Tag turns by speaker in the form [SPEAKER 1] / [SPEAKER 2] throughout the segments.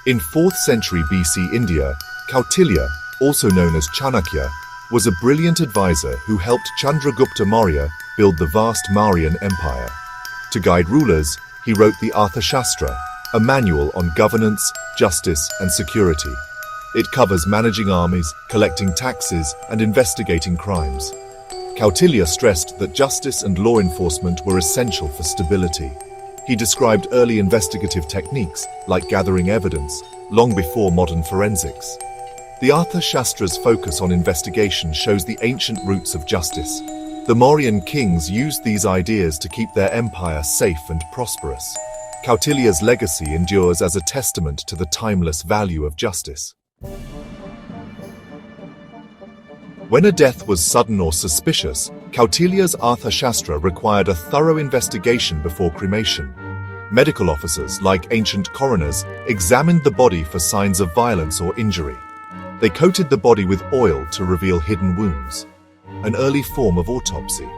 [SPEAKER 1] In 4th century BC India, Kautilya, also known as Chanakya, was a brilliant advisor who helped Chandragupta Maurya build the vast Mauryan Empire. To guide rulers, he wrote the Arthashastra, a manual on governance, justice, and security. It covers managing armies, collecting taxes, and investigating crimes. Kautilya stressed that justice and law enforcement were essential for stability. He described early investigative techniques, like gathering evidence, long before modern forensics. The Arthashastra's focus on investigation shows the ancient roots of justice. The Mauryan kings used these ideas to keep their empire safe and prosperous. Kautilya's legacy endures as a testament to the timeless value of justice. When a death was sudden or suspicious, Kautilya's Arthashastra required a thorough investigation before cremation. Medical officers, like ancient coroners, examined the body for signs of violence or injury. They coated the body with oil to reveal hidden wounds, an early form of autopsy.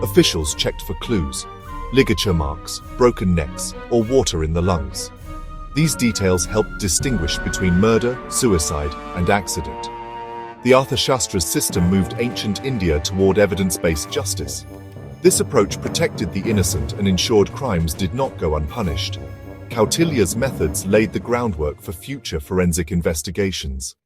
[SPEAKER 1] Officials checked for clues, ligature marks, broken necks, or water in the lungs. These details helped distinguish between murder, suicide, and accident. The Arthashastra's system moved ancient India toward evidence-based justice. This approach protected the innocent and ensured crimes did not go unpunished. Kautilya's methods laid the groundwork for future forensic investigations.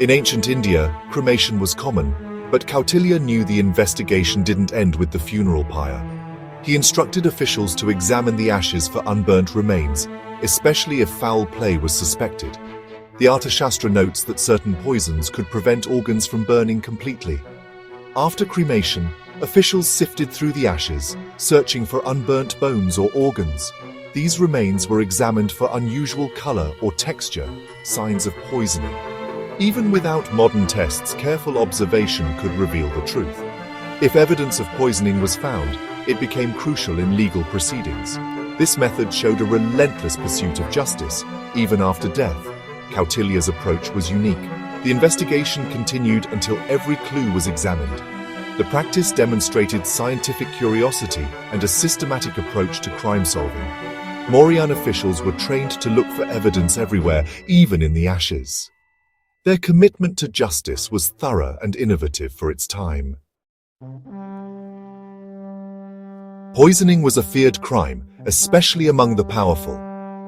[SPEAKER 1] In ancient India, cremation was common, but Kautilya knew the investigation didn't end with the funeral pyre. He instructed officials to examine the ashes for unburnt remains, especially if foul play was suspected. The Arthashastra notes that certain poisons could prevent organs from burning completely. After cremation, officials sifted through the ashes, searching for unburnt bones or organs. These remains were examined for unusual color or texture, signs of poisoning. Even without modern tests, careful observation could reveal the truth. If evidence of poisoning was found, it became crucial in legal proceedings. This method showed a relentless pursuit of justice, even after death. Kautilya's approach was unique. The investigation continued until every clue was examined. The practice demonstrated scientific curiosity and a systematic approach to crime solving. Mauryan officials were trained to look for evidence everywhere, even in the ashes. Their commitment to justice was thorough and innovative for its time. Poisoning was a feared crime, especially among the powerful.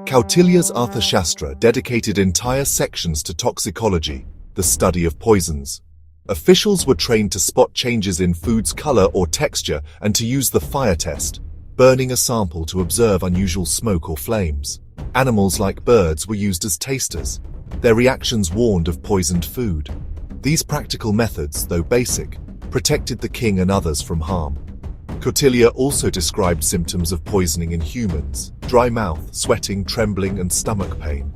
[SPEAKER 1] Kautilya's Arthashastra dedicated entire sections to toxicology, the study of poisons. Officials were trained to spot changes in food's color or texture and to use the fire test, burning a sample to observe unusual smoke or flames. Animals like birds were used as tasters. Their reactions warned of poisoned food. These practical methods, though basic, protected the king and others from harm. Kautilya also described symptoms of poisoning in humans: dry mouth, sweating, trembling, and stomach pain.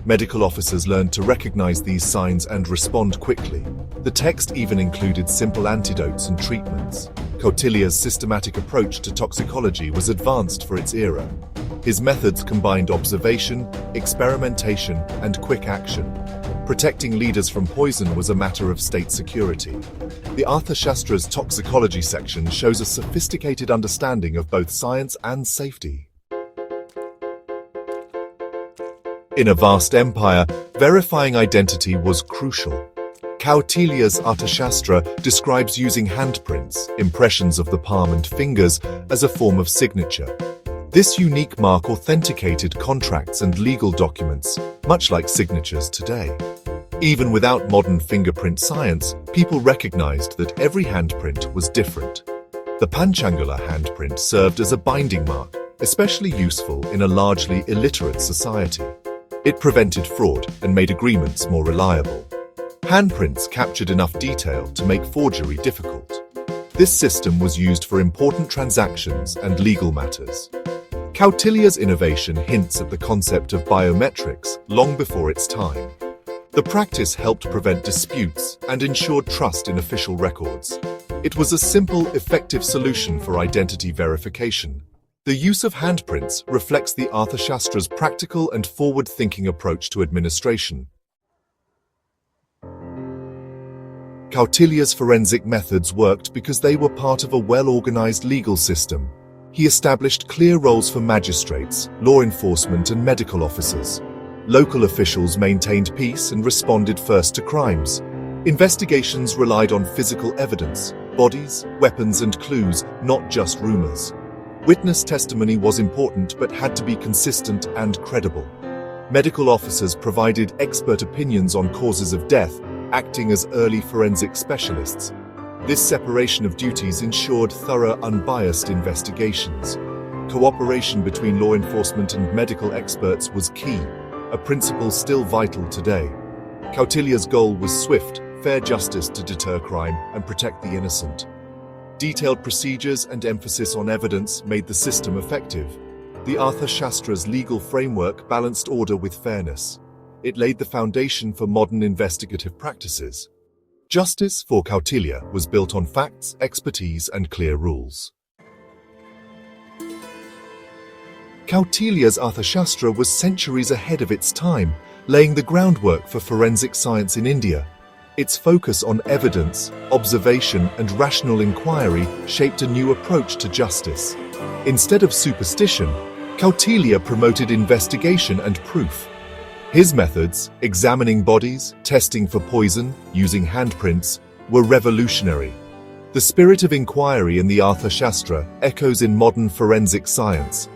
[SPEAKER 1] Medical officers learned to recognize these signs and respond quickly. The text even included simple antidotes and treatments. Kautilya's systematic approach to toxicology was advanced for its era. His methods combined observation, experimentation, and quick action. Protecting leaders from poison was a matter of state security. The Arthashastra's toxicology section shows a sophisticated understanding of both science and safety. In a vast empire, verifying identity was crucial. Kautilya's Arthashastra describes using handprints, impressions of the palm and fingers, as a form of signature. This unique mark authenticated contracts and legal documents, much like signatures today. Even without modern fingerprint science, people recognized that every handprint was different. The Panchangula handprint served as a binding mark, especially useful in a largely illiterate society. It prevented fraud and made agreements more reliable. Handprints captured enough detail to make forgery difficult. This system was used for important transactions and legal matters. Kautilya's innovation hints at the concept of biometrics long before its time. The practice helped prevent disputes and ensured trust in official records. It was a simple, effective solution for identity verification. The use of handprints reflects the Arthashastra's practical and forward-thinking approach to administration. Kautilya's forensic methods worked because they were part of a well-organized legal system. He established clear roles for magistrates, law enforcement, and medical officers. Local officials maintained peace and responded first to crimes. Investigations relied on physical evidence, bodies, weapons, and clues, not just rumors. Witness testimony was important but had to be consistent and credible. Medical officers provided expert opinions on causes of death, acting as early forensic specialists. This separation of duties ensured thorough, unbiased investigations. Cooperation between law enforcement and medical experts was key, a principle still vital today. Kautilya's goal was swift, fair justice to deter crime and protect the innocent. Detailed procedures and emphasis on evidence made the system effective. The Arthashastra's legal framework balanced order with fairness. It laid the foundation for modern investigative practices. Justice for Kautilya was built on facts, expertise, and clear rules. Kautilya's Arthashastra was centuries ahead of its time, laying the groundwork for forensic science in India. Its focus on evidence, observation, and rational inquiry shaped a new approach to justice. Instead of superstition, Kautilya promoted investigation and proof. His methods, examining bodies, testing for poison, using handprints, were revolutionary. The spirit of inquiry in the Arthashastra echoes in modern forensic science.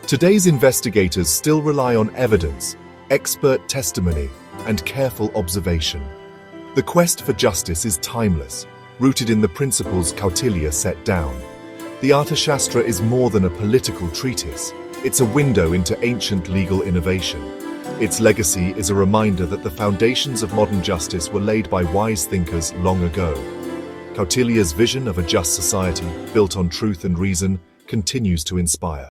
[SPEAKER 1] Today's investigators still rely on evidence, expert testimony, and careful observation. The quest for justice is timeless, rooted in the principles Kautilya set down. The Arthashastra is more than a political treatise. It's a window into ancient legal innovation. Its legacy is a reminder that the foundations of modern justice were laid by wise thinkers long ago. Kautilya's vision of a just society, built on truth and reason, continues to inspire.